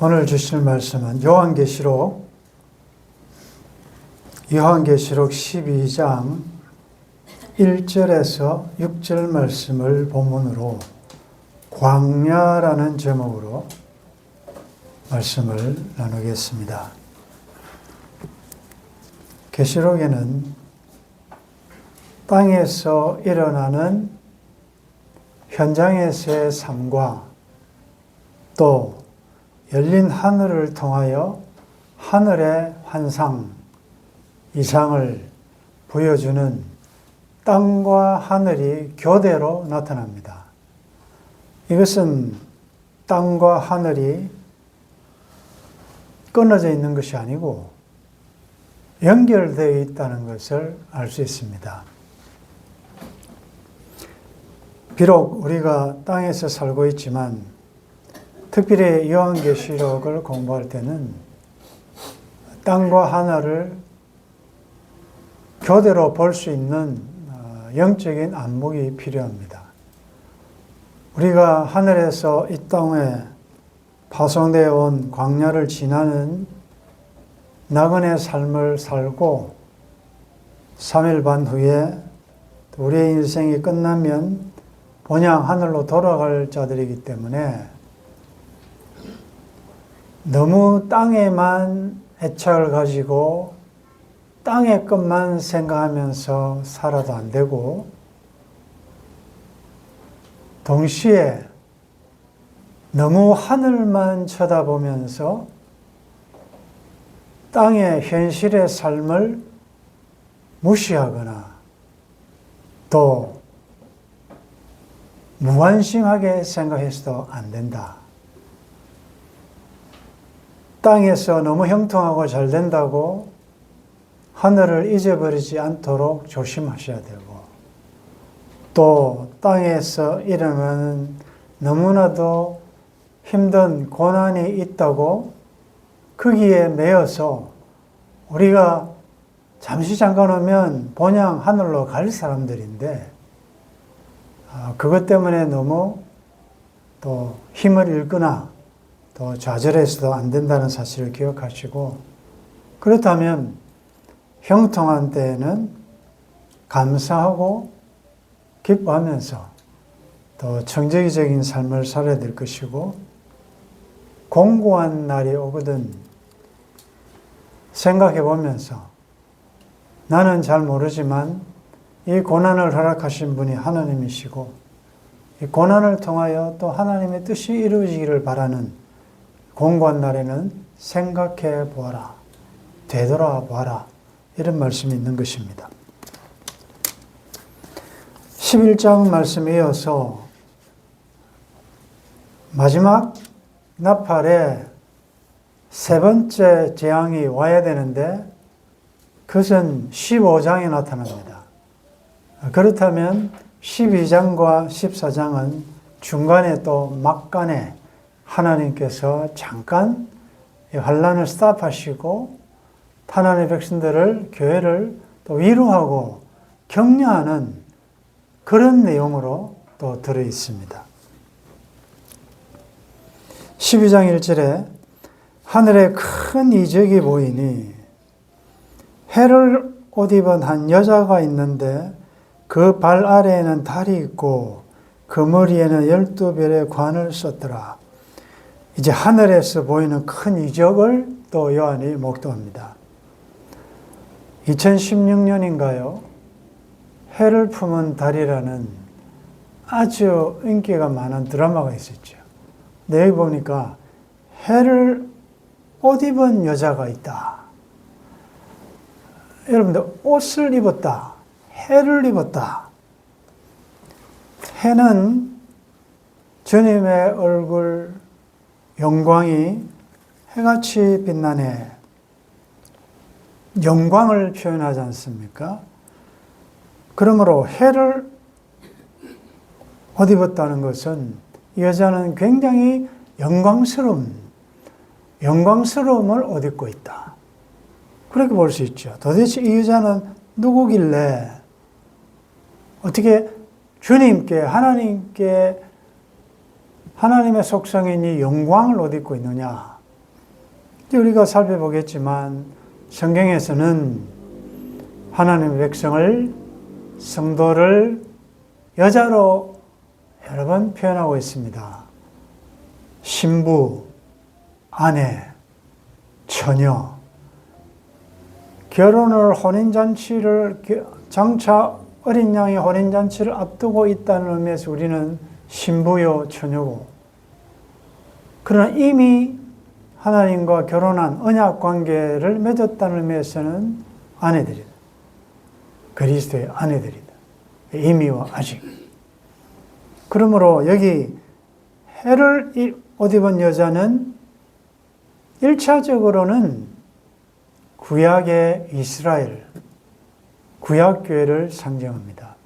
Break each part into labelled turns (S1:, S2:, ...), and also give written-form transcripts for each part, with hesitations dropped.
S1: 오늘 주실 말씀은 요한계시록 12장 1절에서 6절 말씀을 본문으로 광야라는 제목으로 말씀을 나누겠습니다. 계시록에는 땅에서 일어나는 현장에서의 삶과 또 열린 하늘을 통하여 하늘의 환상, 이상을 보여주는 땅과 하늘이 교대로 나타납니다. 이것은 땅과 하늘이 끊어져 있는 것이 아니고 연결되어 있다는 것을 알 수 있습니다. 비록 우리가 땅에서 살고 있지만 특별히 요한계시록을 공부할 때는 땅과 하늘을 교대로 볼 수 있는 영적인 안목이 필요합니다. 우리가 하늘에서 이 땅에 파송되어 온 광야를 지나는 나그네 삶을 살고 3일 반 후에 우리의 인생이 끝나면 본향 하늘로 돌아갈 자들이기 때문에 너무 땅에만 애착을 가지고 땅의 것만 생각하면서 살아도 안 되고 동시에 너무 하늘만 쳐다보면서 땅의 현실의 삶을 무시하거나 또 무관심하게 생각해서도 안 된다. 땅에서 너무 형통하고 잘 된다고 하늘을 잊어버리지 않도록 조심하셔야 되고 또 땅에서 일어나는 너무나도 힘든 고난이 있다고 거기에 매여서 우리가 잠시 잠깐 오면 본향 하늘로 갈 사람들인데 그것 때문에 너무 또 힘을 잃거나 또 좌절해서도 안 된다는 사실을 기억하시고 그렇다면 형통한 때에는 감사하고 기뻐하면서 또 청정기적인 삶을 살아야 될 것이고 공고한 날이 오거든 생각해 보면서 나는 잘 모르지만 이 고난을 허락하신 분이 하나님이시고 이 고난을 통하여 또 하나님의 뜻이 이루어지기를 바라는 공고한 날에는 생각해 보아라, 되돌아보아라 이런 말씀이 있는 것입니다. 11장 말씀에 이어서 마지막 나팔에 세 번째 재앙이 와야 되는데 그것은 15장에 나타납니다. 그렇다면 12장과 14장은 중간에 또 막간에 하나님께서 잠깐 환란을 스탑하시고 하나님의 백성들을 교회를 또 위로하고 격려하는 그런 내용으로 또 들어 있습니다. 12장 1절에 하늘에 큰 이적이 보이니 해를 옷 입은 한 여자가 있는데 그 발 아래에는 달이 있고 그 머리에는 12별의 관을 썼더라. 이제 하늘에서 보이는 큰 이적을 또 요한이 목도합니다. 2016년인가요? 해를 품은 달이라는 아주 인기가 많은 드라마가 있었죠. 여기 보니까 해를 옷 입은 여자가 있다. 여러분들 옷을 입었다. 해를 입었다. 해는 주님의 얼굴 영광이 해같이 빛나네. 영광을 표현하지 않습니까? 그러므로 해를 옷 입었다는 것은 이 여자는 굉장히 영광스러움을 옷 입고 있다. 그렇게 볼 수 있죠. 도대체 이 여자는 누구길래 어떻게 주님께 하나님의 속성인 이 영광을 옷 입고 있느냐 우리가 살펴보겠지만 성경에서는 하나님의 백성을, 성도를 여자로 여러 번 표현하고 있습니다. 신부, 아내, 처녀. 결혼을, 혼인잔치를, 장차 어린 양의 혼인잔치를 앞두고 있다는 의미에서 우리는 신부요, 처녀고, 그러나 이미 하나님과 결혼한 언약 관계를 맺었다는 의미에서는 아내들이다. 그리스도의 아내들이다. 이미와 아직. 그러므로 여기 해를 옷 입은 여자는 1차적으로는 구약의 이스라엘, 구약교회를 상징합니다.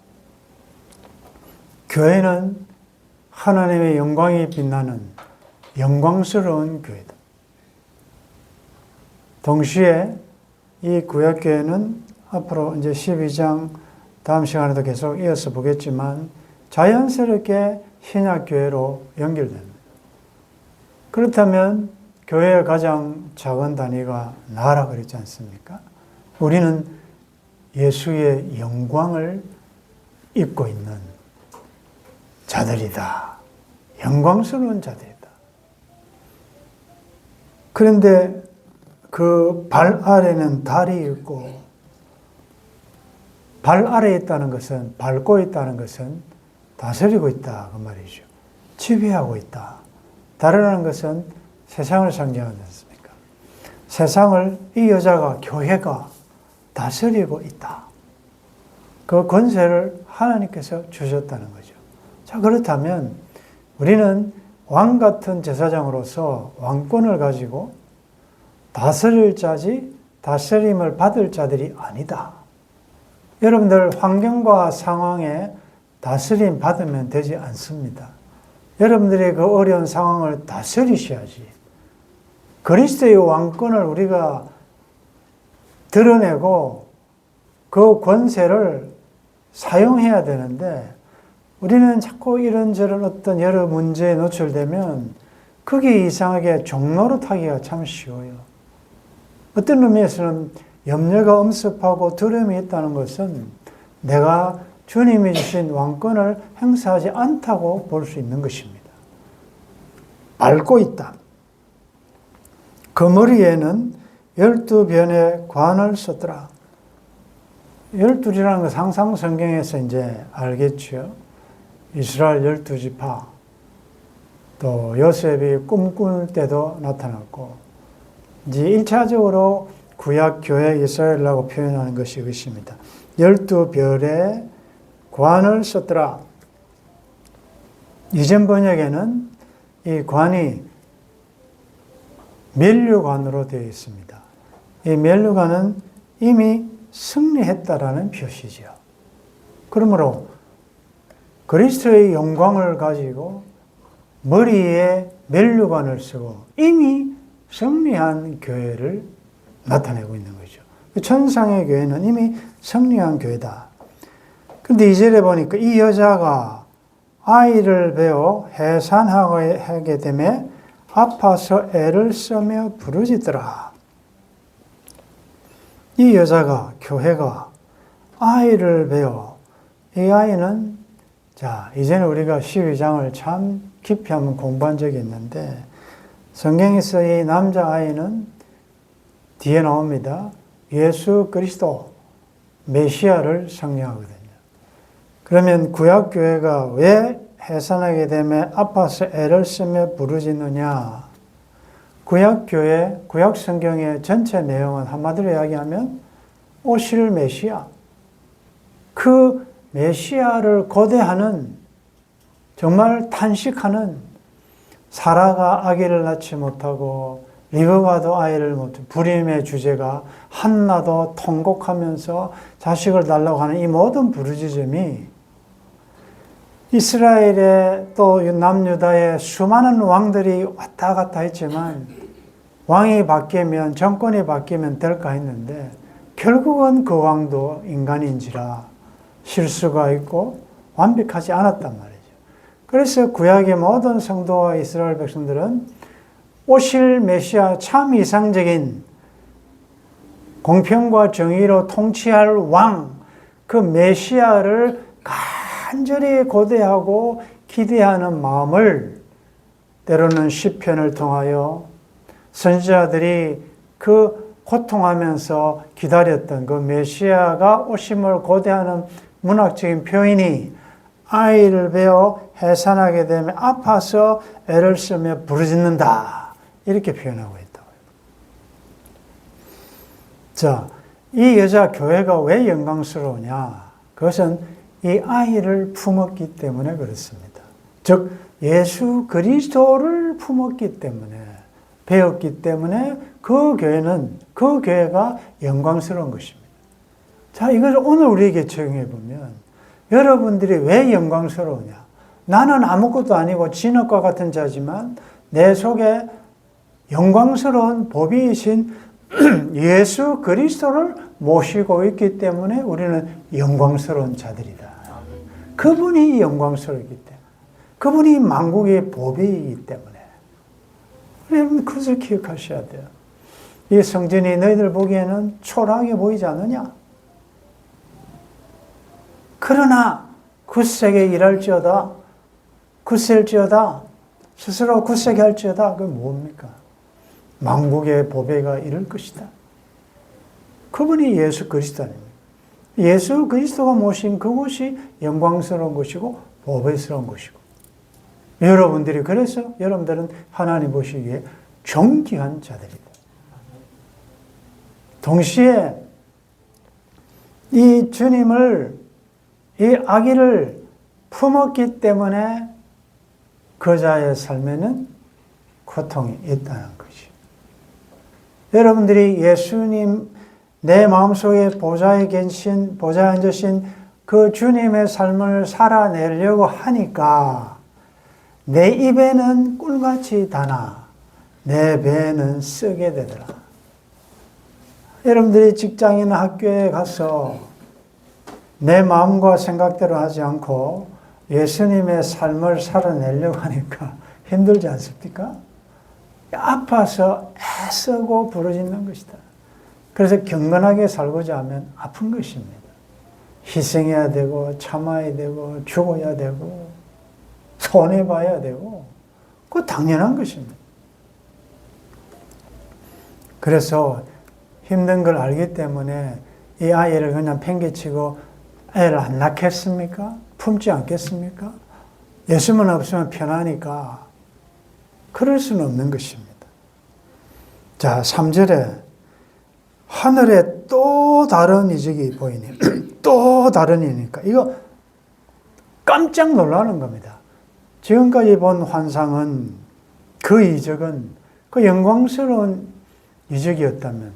S1: 교회는 하나님의 영광이 빛나는 영광스러운 교회다. 동시에 이 구약교회는 앞으로 이제 12장 다음 시간에도 계속 이어서 보겠지만 자연스럽게 신약교회로 연결됩니다. 그렇다면 교회의 가장 작은 단위가 나라 그랬지 않습니까? 우리는 예수의 영광을 입고 있는 자들이다. 영광스러운 자들이다. 그런데 그 발 아래는 달이 있고, 발 아래에 있다는 것은, 밟고 있다는 것은 다스리고 있다 그 말이죠. 지배하고 있다. 달이라는 것은 세상을 상징하지 않습니까? 세상을 이 여자가, 교회가 다스리고 있다. 그 권세를 하나님께서 주셨다는 거죠. 자, 그렇다면 우리는 왕 같은 제사장으로서 왕권을 가지고 다스릴 자지 다스림을 받을 자들이 아니다. 여러분들 환경과 상황에 다스림 받으면 되지 않습니다. 여러분들의 그 어려운 상황을 다스리셔야지. 그리스도의 왕권을 우리가 드러내고 그 권세를 사용해야 되는데, 우리는 자꾸 이런저런 어떤 여러 문제에 노출되면 그게 이상하게 종로로 타기가 참 쉬워요. 어떤 의미에서는 염려가 엄습하고 두려움이 있다는 것은 내가 주님이 주신 왕권을 행사하지 않다고 볼 수 있는 것입니다. 밟고 있다. 그 머리에는 12변의 관을 썼더라. 12이라는 것은 항상 성경에서 이제 알겠죠. 이스라엘 12지파, 또 요셉이 꿈꿀 때도 나타났고, 이제 1차적으로 구약 교회 이스라엘이라고 표현하는 것이 이것입니다. 12별의 관을 썼더라. 이전 번역에는 이 관이 면류관으로 되어 있습니다. 이 면류관은 이미 승리했다라는 표시죠. 그러므로 그리스도의 영광을 가지고 머리에 면류관을 쓰고 이미 승리한 교회를 나타내고 있는 거죠. 천상의 교회는 이미 승리한 교회다. 그런데 2절에 보니까 이 여자가 아이를 베어 해산하게 되매 아파서 애를 써며 부르짖더라. 이 여자가, 교회가 아이를 베어, 이 아이는, 자, 이제는 우리가 12장을 참 깊이 한번 공부한 적이 있는데, 성경에서 이 남자아이는 뒤에 나옵니다. 예수 그리스도, 메시아를 상징하거든요. 그러면 구약교회가 왜 해산하게 되면 아파서 애를 쓰며 부르짖느냐? 구약교회, 구약성경의 전체 내용은 한마디로 이야기하면 오실 메시아, 그 메시아를 고대하는, 정말 탄식하는, 사라가 아기를 낳지 못하고 리브가도 아이를 못하고 불임의 주제가 한나도 통곡하면서 자식을 달라고 하는 이 모든 부르짖음이 이스라엘의 또 남유다의 수많은 왕들이 왔다 갔다 했지만 왕이 바뀌면, 정권이 바뀌면 될까 했는데 결국은 그 왕도 인간인지라 실수가 있고 완벽하지 않았단 말이죠. 그래서 구약의 모든 성도와 이스라엘 백성들은 오실 메시아, 참 이상적인 공평과 정의로 통치할 왕, 그 메시아를 간절히 고대하고 기대하는 마음을 때로는 시편을 통하여 선지자들이 그 고통하면서 기다렸던 그 메시아가 오심을 고대하는 문학적인 표현이 아이를 베어 해산하게 되면 아파서 애를 쓰며 부르짖는다, 이렇게 표현하고 있다고요. 자, 이 여자 교회가 왜 영광스러우냐? 그것은 이 아이를 품었기 때문에 그렇습니다. 즉 예수 그리스도를 품었기 때문에, 배웠기 때문에 그 교회가 영광스러운 것입니다. 자, 이걸 오늘 우리에게 적용해 보면 여러분들이 왜 영광스러우냐? 나는 아무것도 아니고 진흙과 같은 자지만 내 속에 영광스러운 보비이신 예수 그리스도를 모시고 있기 때문에 우리는 영광스러운 자들이다. 그분이 영광스럽기 때문에, 그분이 만국의 보비이기 때문에 여러분 그것을 기억하셔야 돼요. 이 성전이 너희들 보기에는 초라하게 보이지 않느냐? 그러나 굳세게 일할지어다, 굳셀지어다, 스스로 굳세게 할지어다. 그게 뭡니까? 만국의 보배가 이룰 것이다. 그분이 예수 그리스도 아닙니까? 예수 그리스도가 모신 그곳이 영광스러운 것이고 보배스러운 것이고, 여러분들이 그래서 여러분들은 하나님 보시기에 존귀한 자들이다. 동시에 이 주님을, 이 아기를 품었기 때문에 그 자의 삶에는 고통이 있다는 것이. 여러분들이 예수님, 내 마음속에 보좌에 계신, 보좌에 앉으신 그 주님의 삶을 살아내려고 하니까 내 입에는 꿀같이 다나 내 배에는 쓰게 되더라. 여러분들이 직장이나 학교에 가서 내 마음과 생각대로 하지 않고 예수님의 삶을 살아내려고 하니까 힘들지 않습니까? 아파서 애쓰고 부르짖는 것이다. 그래서 경건하게 살고자 하면 아픈 것입니다. 희생해야 되고 참아야 되고 죽어야 되고 손해봐야 되고, 그거 당연한 것입니다. 그래서 힘든 걸 알기 때문에 이 아이를 그냥 팽개치고 애를 안 낳겠습니까? 품지 않겠습니까? 예수만 없으면 편하니까. 그럴 수는 없는 것입니다. 자, 3절에 하늘에 또 다른 이적이 보이니 또 다른 이니까 이거 깜짝 놀라는 겁니다. 지금까지 본 환상은, 그 이적은 그 영광스러운 이적이었다면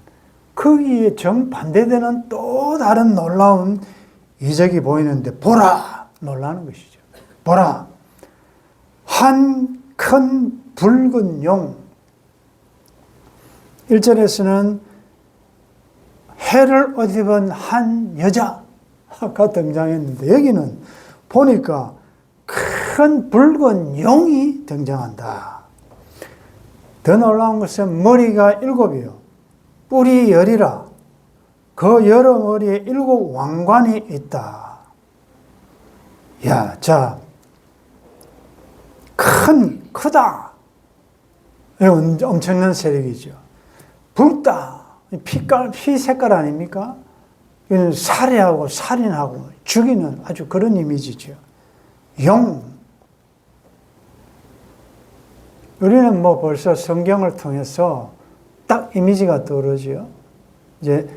S1: 거기에 정반대되는 또 다른 놀라운 이적이 보이는데 보라! 놀라는 것이죠. 보라! 한 큰 붉은 용. 1절에서는 해를 옷 입은 한 여자가 등장했는데 여기는 보니까 큰 붉은 용이 등장한다. 더 놀라운 것은 머리가 7이요. 뿔이 10이라. 그 여러 머리에 7 왕관이 있다. 야, 자, 크다. 엄청난 세력이죠. 붉다. 피 색깔 아닙니까? 이건 살해하고 살인하고 죽이는 아주 그런 이미지죠. 용. 우리는 뭐 벌써 성경을 통해서 딱 이미지가 떠오르죠. 이제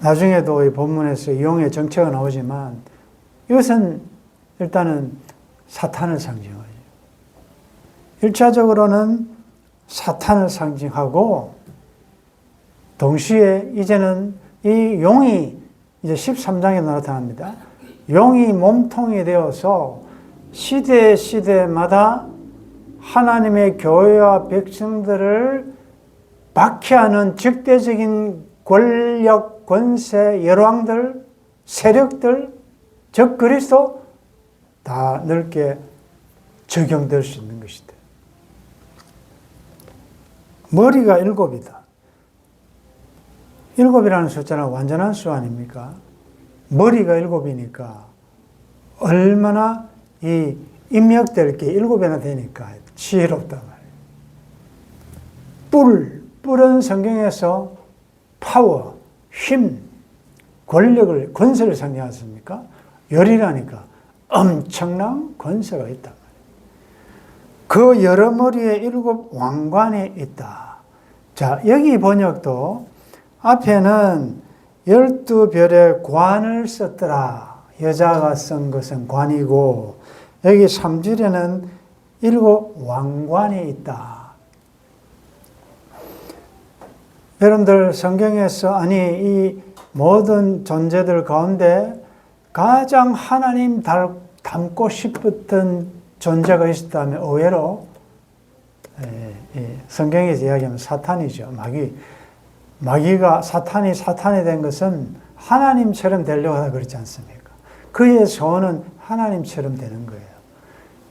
S1: 나중에도 이 본문에서 용의 정체가 나오지만 이것은 일단은 사탄을 상징하죠. 1차적으로는 사탄을 상징하고 동시에 이제는 이 용이 이제 13장에 나타납니다. 용이 몸통이 되어서 시대마다 하나님의 교회와 백성들을 박해하는 적대적인 권력, 권세, 열왕들, 세력들, 적 그리스도 다 넓게 적용될 수 있는 것이다. 머리가 7이다. 7이라는 숫자는 완전한 수 아닙니까? 머리가 7이니까 얼마나 이 입력될 게 7배나 되니까 지혜롭단 말이에요. 뿔은 성경에서 파워, 힘, 권력을, 권세를 상징하십니까? 열이라니까 엄청난 권세가 있단 말이에요. 그 여러 머리에 7 왕관이 있다. 자, 여기 번역도 앞에는 12별의 관을 썼더라. 여자가 쓴 것은 관이고, 여기 3절에는 7 왕관이 있다. 여러분들 성경에서 이 모든 존재들 가운데 가장 하나님 닮고 싶었던 존재가 있었다면 의외로 성경에서 이야기하면 사탄이죠. 사탄이 된 것은 하나님처럼 되려고 하다 그렇지 않습니까? 그의 소원은 하나님처럼 되는 거예요.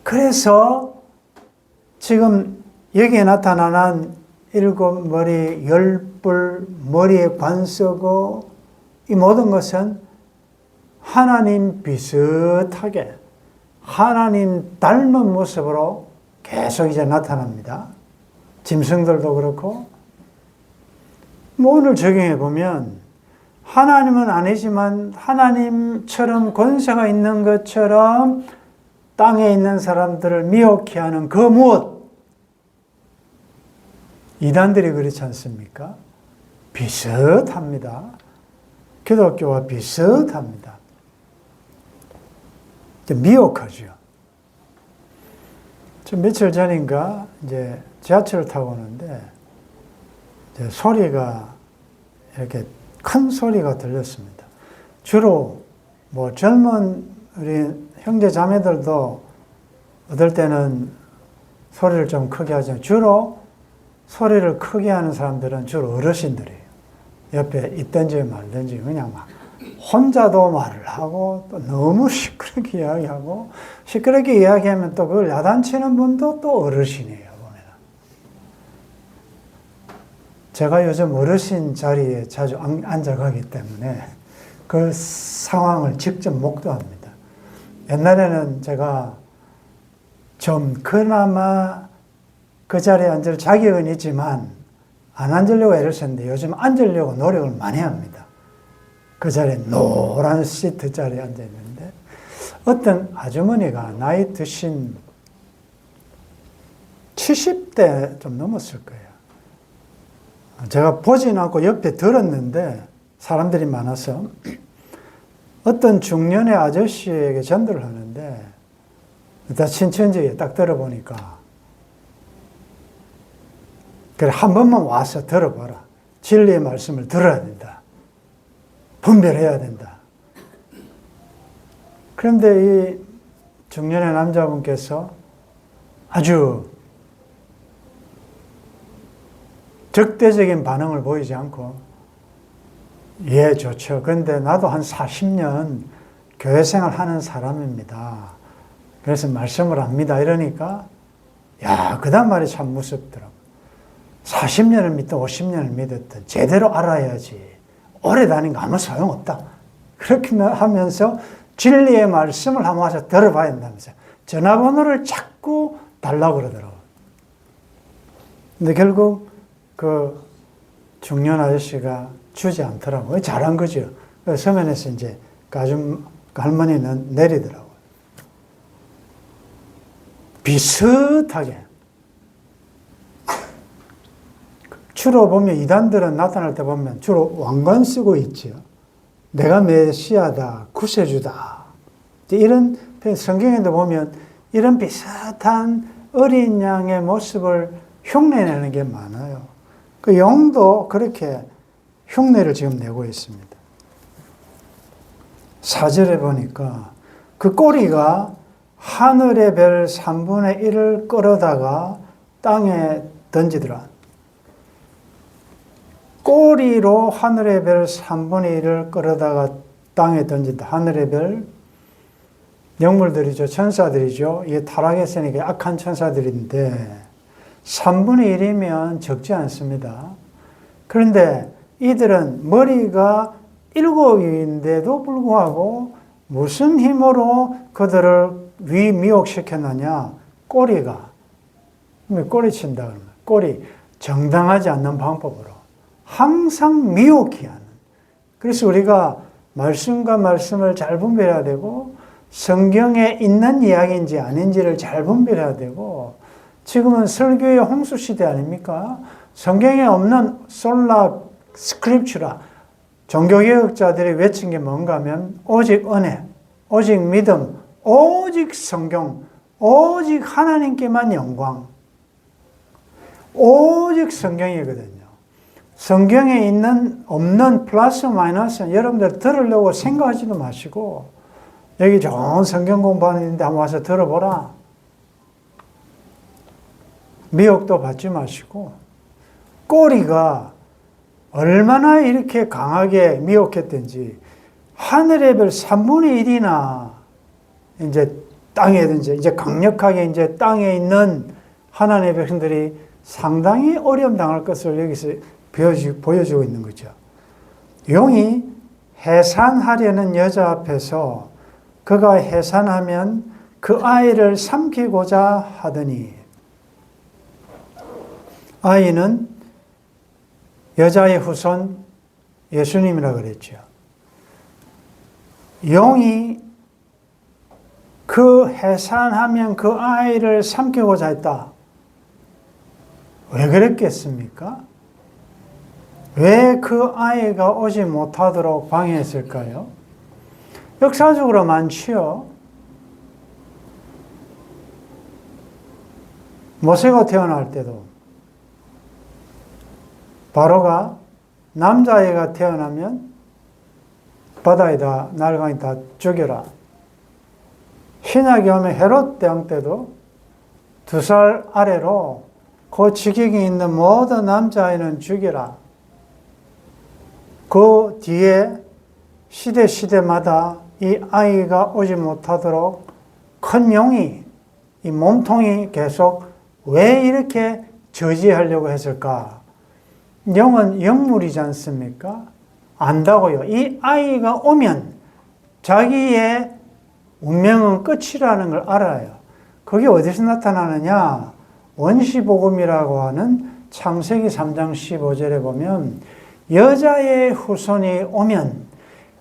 S1: 그래서 지금 여기에 나타나는 7머리, 10뿔, 머리에 관 쓰고 이 모든 것은 하나님 비슷하게 하나님 닮은 모습으로 계속 이제 나타납니다. 짐승들도 그렇고, 오늘 적용해 보면 하나님은 아니지만 하나님처럼 권세가 있는 것처럼 땅에 있는 사람들을 미혹해 하는 그 무엇? 이단들이 그렇지 않습니까? 비슷합니다. 기독교와 비슷합니다. 미혹하죠. 며칠 전인가 이제 지하철을 타고 오는데 이제 소리가 이렇게 큰 소리가 들렸습니다. 주로 젊은 우리 형제 자매들도 어떨 때는 소리를 좀 크게 하지만 주로 소리를 크게 하는 사람들은 주로 어르신들이에요. 옆에 있든지 말든지 그냥 막 혼자도 말을 하고 또 너무 시끄럽게 이야기하고, 시끄럽게 이야기하면 또 그걸 야단치는 분도 또 어르신이에요. 보면 제가 요즘 어르신 자리에 자주 앉아가기 때문에 그 상황을 직접 목도합니다. 옛날에는 제가 좀 그나마 그 자리에 앉을 자격은 있지만 안 앉으려고 애를 썼는데 요즘 앉으려고 노력을 많이 합니다. 그 자리에 노란 시트 자리에 앉아 있는데 어떤 아주머니가 나이 드신 70대 좀 넘었을 거예요. 제가 보진 않고 옆에 들었는데 사람들이 많아서 어떤 중년의 아저씨에게 전도를 하는데 일단 친천지에 딱 들어보니까 그래 한 번만 와서 들어봐라. 진리의 말씀을 들어야 된다. 분별해야 된다. 그런데 이 중년의 남자분께서 아주 적대적인 반응을 보이지 않고 예, 좋죠. 그런데 나도 한 40년 교회 생활 하는 사람입니다. 그래서 말씀을 합니다. 이러니까 야, 그 다음 말이 참 무섭더라고요. 40년을 믿든 50년을 믿었든 제대로 알아야지. 오래 다닌 거 아무 소용없다. 그렇게 하면서 진리의 말씀을 한번 와서 들어봐야 된다면서요. 전화번호를 자꾸 달라고 그러더라고요. 근데 결국 그 중년 아저씨가 주지 않더라고요. 잘한 거죠. 서면에서 이제 할머니는 내리더라고요. 비슷하게. 주로 보면 이단들은 나타날 때 보면 주로 왕관 쓰고 있죠. 내가 메시아다, 구세주다. 이런 성경에도 보면 이런 비슷한 어린 양의 모습을 흉내내는 게 많아요. 그 용도 그렇게 흉내를 지금 내고 있습니다. 4절에 보니까 그 꼬리가 하늘의 별 3분의 1을 끌어다가 땅에 던지더라. 꼬리로 하늘의 별 3분의 1을 끌어다가 땅에 던진다. 하늘의 별, 영물들이죠. 천사들이죠. 이게 타락했으니까 악한 천사들인데 3분의 1이면 적지 않습니다. 그런데 이들은 머리가 7인데도 불구하고 무슨 힘으로 그들을 미혹시켰느냐? 꼬리가. 꼬리친다 그러면 꼬리. 정당하지 않는 방법으로. 항상 미혹해 하는. 그래서 우리가 말씀과 말씀을 잘 분별해야 되고 성경에 있는 이야기인지 아닌지를 잘 분별해야 되고 지금은 설교의 홍수 시대 아닙니까? 성경에 없는 솔라 스크립추라 종교개혁자들이 외친 게 뭔가 하면 오직 은혜, 오직 믿음, 오직 성경, 오직 하나님께만 영광, 오직 성경이거든요. 성경에 있는 없는 플러스 마이너스는 여러분들 들으려고 생각하지도 마시고 여기 좋은 성경 공부하는데 한번 와서 들어보라. 미혹도 받지 마시고 꼬리가 얼마나 이렇게 강하게 미혹했든지 하늘의 별 3분의 1이나 이제 땅에든지 이제 강력하게 이제 땅에 있는 하나님의 백성들이 상당히 어려움 당할 것을 여기서 보여주고 있는 거죠. 용이 해산하려는 여자 앞에서 그가 해산하면 그 아이를 삼키고자 하더니 아이는 여자의 후손 예수님이라고 그랬죠. 용이 그 해산하면 그 아이를 삼키고자 했다. 왜 그랬겠습니까? 왜 그 아이가 오지 못하도록 방해했을까요? 역사적으로 많지요. 모세가 태어날 때도 바로가 남자아이가 태어나면 바다에다 날강에다 죽여라. 신약에 오면 헤롯 대왕 때도 2살 아래로 그 지경에 있는 모든 남자아이는 죽여라. 그 뒤에 시대마다 이 아이가 오지 못하도록 큰 용이, 이 몸통이 계속 왜 이렇게 저지하려고 했을까? 영은 영물이지 않습니까? 안다고요. 이 아이가 오면 자기의 운명은 끝이라는 걸 알아요. 그게 어디서 나타나느냐? 원시복음이라고 하는 창세기 3장 15절에 보면 여자의 후손이 오면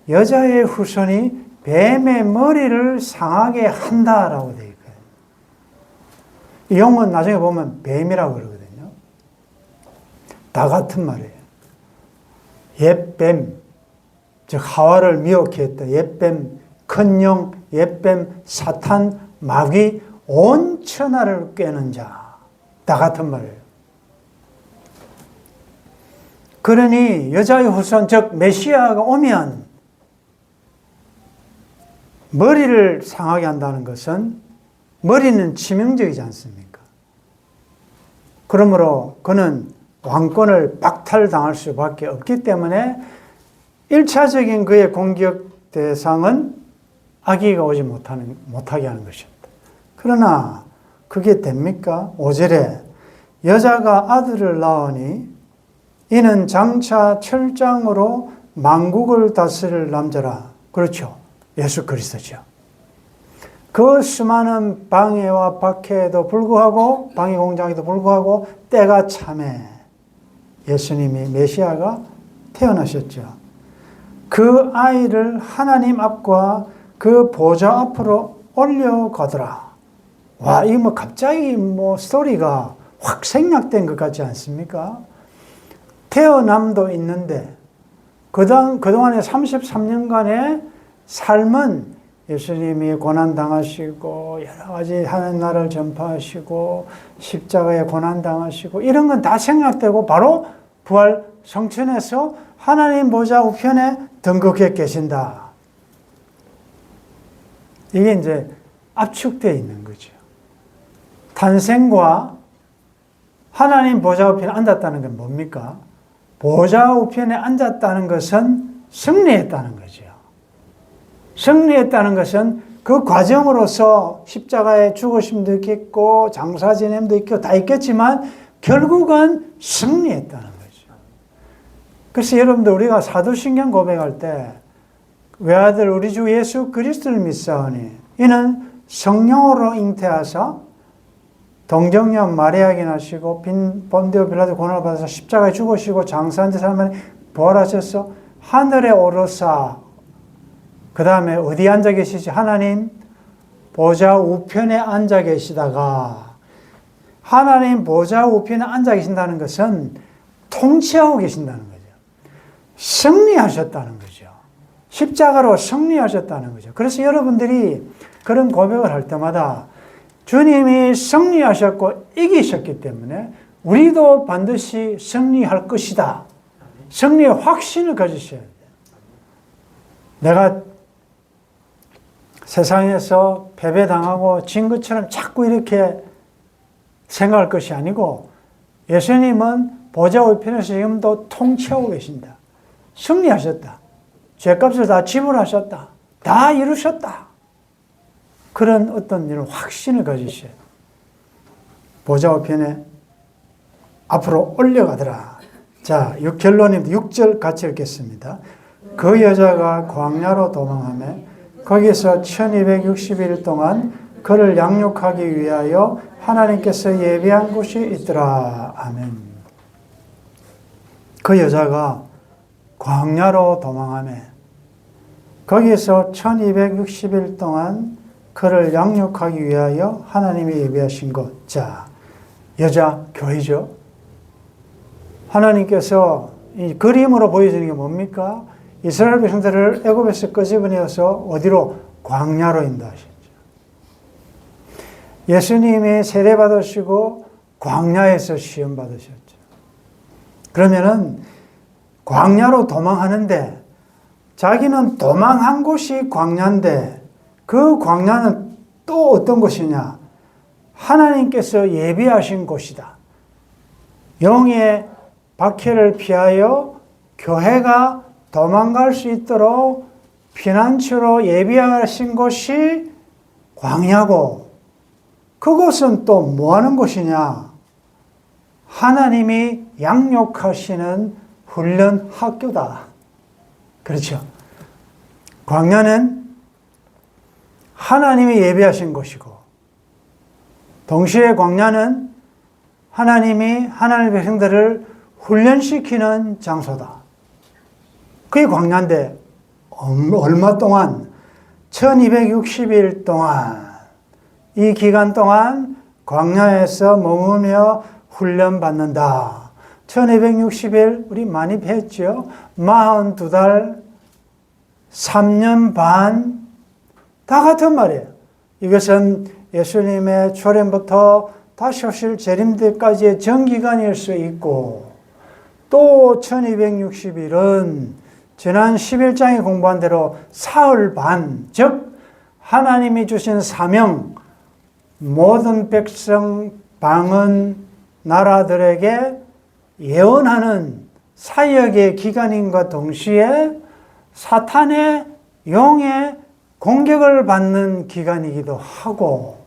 S1: 여자의 후손이 뱀의 머리를 상하게 한다라고 되어 있거든요. 이 용은 나중에 보면 뱀이라고 그러거든요. 다 같은 말이에요. 옛뱀, 즉 하와를 미혹해 했다. 옛뱀, 큰 용, 옛뱀, 사탄, 마귀, 온 천하를 꿰는 자. 다 같은 말이에요. 그러니 여자의 후손, 즉 메시아가 오면 머리를 상하게 한다는 것은 머리는 치명적이지 않습니까? 그러므로 그는 왕권을 박탈당할 수밖에 없기 때문에 1차적인 그의 공격 대상은 아기가 오지 못하게 하는 것입니다. 그러나 그게 됩니까? 5절에 여자가 아들을 낳으니 이는 장차 철장으로 만국을 다스릴 남자라. 그렇죠. 예수 그리스도죠. 그 수많은 방해와 박해에도 불구하고 방해 공작에도 불구하고 때가 참에 예수님이 메시아가 태어나셨죠. 그 아이를 하나님 앞과 그 보좌 앞으로 올려가더라. 와, 이거 뭐 갑자기 스토리가 확 생략된 것 같지 않습니까? 태어남도 있는데 그동안의 33년간의 삶은 예수님이 고난당하시고 여러 가지 하나님 나라를 전파하시고 십자가에 고난당하시고 이런 건 다 생략되고 바로 부활 성천에서 하나님 보좌 우편에 등극해 계신다. 이게 이제 압축되어 있는 거죠. 탄생과 하나님 보좌 우편에 앉았다는 건 뭡니까? 보좌 우편에 앉았다는 것은 승리했다는 거죠. 승리했다는 것은 그 과정으로서 십자가의 죽으심도 있겠고 장사 지냄도 있고 다 있겠지만 결국은 승리했다는 거죠. 그래서 여러분들 우리가 사도신경 고백할 때 외아들 우리 주 예수 그리스도를 믿사오니 이는 성령으로 잉태하사 동정녀 마리아에게 나시고 본디오 빌라도 고난을 받아서 십자가에 죽으시고 장사한 지 사람만이 부활하셔서 하늘에 오르사 그 다음에 어디 앉아 계시지? 하나님 보좌 우편에 앉아 계시다가 하나님 보좌 우편에 앉아 계신다는 것은 통치하고 계신다는 거죠. 승리하셨다는 거죠. 십자가로 승리하셨다는 거죠. 그래서 여러분들이 그런 고백을 할 때마다 주님이 승리하셨고 이기셨기 때문에 우리도 반드시 승리할 것이다. 승리의 확신을 가지셔야 돼요. 내가 세상에서 패배당하고 진 것처럼 자꾸 이렇게 생각할 것이 아니고 예수님은 보좌 우편에서 지금도 통치하고 계신다. 승리하셨다. 죄값을 다 지불하셨다. 다 이루셨다. 그런 어떤 이런 확신을 가지셔야 돼요. 보좌 우편에 앞으로 올려가더라. 자, 결론입니다. 6절 같이 읽겠습니다. 그 여자가 광야로 도망하며 거기서 1260일 동안 그를 양육하기 위하여 하나님께서 예비한 곳이 있더라. 아멘. 그 여자가 광야로 도망하며 거기서 1260일 동안 그를 양육하기 위하여 하나님이 예비하신 곳. 자, 여자 교회죠. 하나님께서 이 그림으로 보여주는 게 뭡니까? 이스라엘 백성들을 애굽에서 끄집어내어서 어디로? 광야로 인도하셨죠. 예수님이 세례받으시고 광야에서 시험 받으셨죠. 그러면은 광야로 도망하는데 자기는 도망한 곳이 광야인데 그 광야는 또 어떤 곳이냐? 하나님께서 예비하신 곳이다. 영의 박해를 피하여 교회가 도망갈 수 있도록 피난처로 예비하신 곳이 광야고 그곳은 또 뭐 하는 곳이냐? 하나님이 양육하시는 훈련 학교다. 그렇죠. 광야는 하나님이 예비하신 곳이고 동시에 광야는 하나님이 하나님의 백성들을 훈련시키는 장소다. 그게 광야인데 얼마 동안? 1260일 동안 이 기간 동안 광야에서 머무며 훈련받는다. 1260일 우리 많이 배웠죠. 42달 3년 반 다 같은 말이에요. 이것은 예수님의 초림부터 다시 오실 재림 때까지의 전기간일 수 있고 또 1260일은 지난 11장에 공부한 대로 사흘 반, 즉 하나님이 주신 사명, 모든 백성, 방언, 나라들에게 예언하는 사역의 기간인과 동시에 사탄의 영의 공격을 받는 기간이기도 하고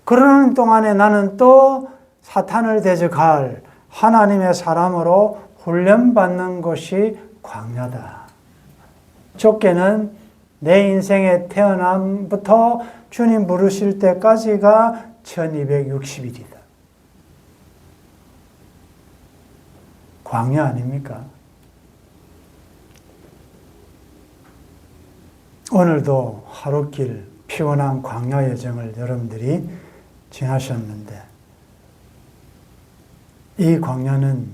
S1: 그러는 동안에 나는 또 사탄을 대적할 하나님의 사람으로 훈련받는 것이 광야다. 좁게는 내 인생의 태어남부터 주님 부르실 때까지가 1260일이다. 광야 아닙니까? 오늘도 하루길 피곤한 광야 여정을 여러분들이 지나셨는데 이 광야는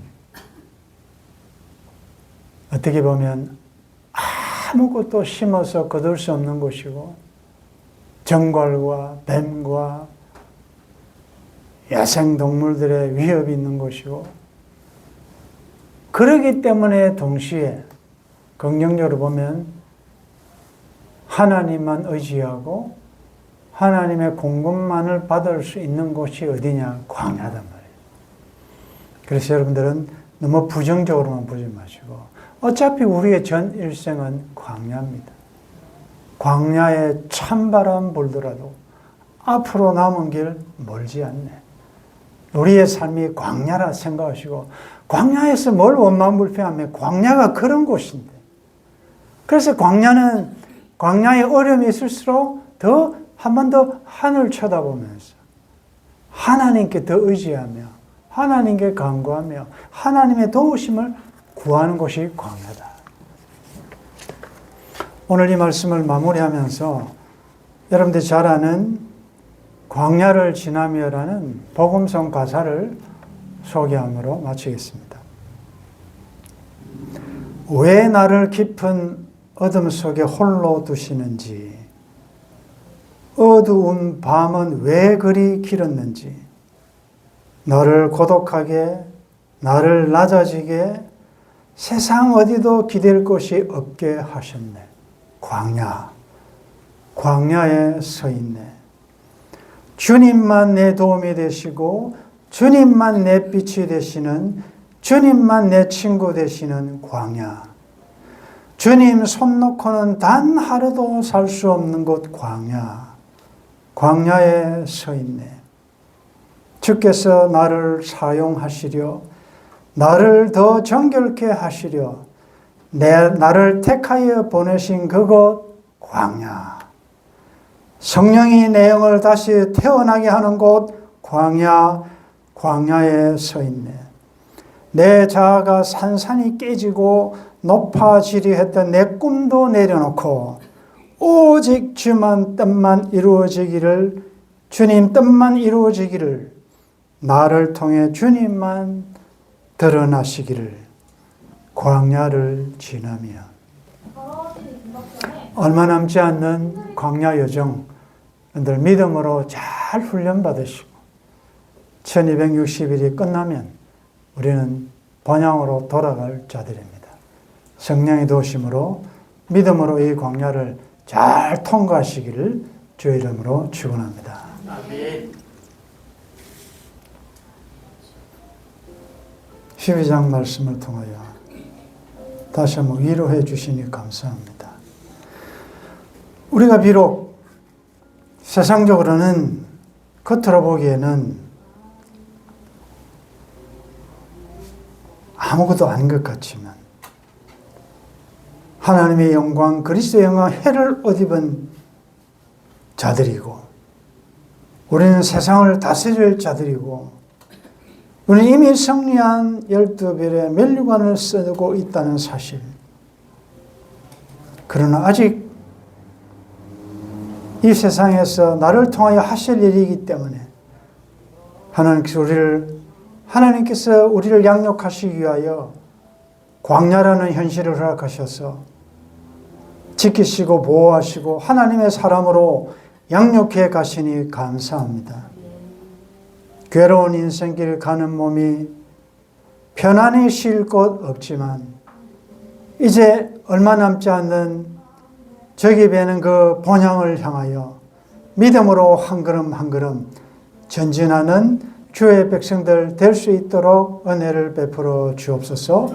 S1: 어떻게 보면 아무것도 심어서 거둘 수 없는 곳이고 정갈과 뱀과 야생동물들의 위협이 있는 곳이고 그러기 때문에 동시에 긍정적으로 보면 하나님만 의지하고 하나님의 공급만을 받을 수 있는 곳이 어디냐? 광야단 말이에요. 그래서 여러분들은 너무 부정적으로만 보지 마시고 어차피 우리의 전 일생은 광야입니다. 광야에 찬바람 불더라도 앞으로 남은 길 멀지 않네. 우리의 삶이 광야라 생각하시고, 광야에서 뭘 원망불평하며, 광야가 그런 곳인데. 그래서 광야에 어려움이 있을수록 한 번 더 하늘 쳐다보면서 하나님께 더 의지하며 하나님께 간구하며 하나님의 도우심을 구하는 곳이 광야다. 오늘 이 말씀을 마무리하면서 여러분들이 잘 아는 광야를 지나며라는 복음성 가사를 소개함으로 마치겠습니다. 왜 나를 깊은 어둠 속에 홀로 두시는지, 어두운 밤은 왜 그리 길었는지, 너를 고독하게, 나를 낮아지게, 세상 어디도 기댈 곳이 없게 하셨네. 광야에 서 있네. 주님만 내 도움이 되시고, 주님만 내 빛이 되시는, 주님만 내 친구 되시는 광야. 주님 손 놓고는 단 하루도 살 수 없는 곳 광야에 서 있네. 주께서 나를 사용하시려, 나를 더 정결케 하시려, 나를 택하여 보내신 그곳 광야. 성령이 내 영을 다시 태어나게 하는 곳 광야에 서 있네. 내 자아가 산산이 깨지고 높아지려 했던 내 꿈도 내려놓고 오직 주님 뜻만 이루어지기를, 나를 통해 주님만 드러나시기를, 광야를 지나며. 얼마 남지 않는 광야 여정, 여러분들 믿음으로 잘 훈련받으시고 1260일이 끝나면 우리는 본향으로 돌아갈 자들입니다. 성령의 도우심으로 믿음으로 이 광야를 잘 통과하시기를 주의 이름으로 축원합니다. 아멘. 12장 말씀을 통하여 다시 한번 위로해 주시니 감사합니다. 우리가 비록 세상적으로는 겉으로 보기에는 아무것도 아닌 것 같지만 하나님의 영광, 그리스도의 영광, 해를 옷 입은 자들이고, 우리는 세상을 다스릴 자들이고, 우리는 이미 승리한 12별의 면류관을 쓰고 있다는 사실. 그러나 아직 이 세상에서 나를 통하여 하실 일이기 때문에 하나님께서 우리를 양육하시기 위하여 광야라는 현실을 허락하셔서 지키시고 보호하시고 하나님의 사람으로 양육해 가시니 감사합니다. 괴로운 인생길 가는 몸이 편안히 쉴 곳 없지만 이제 얼마 남지 않는 저기 뵈는 그 본향을 향하여 믿음으로 한 걸음 한 걸음 전진하는 주의 백성들 될 수 있도록 은혜를 베풀어 주옵소서.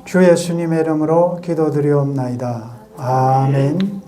S1: 주 예수님의 이름으로 기도드리옵나이다. 아멘.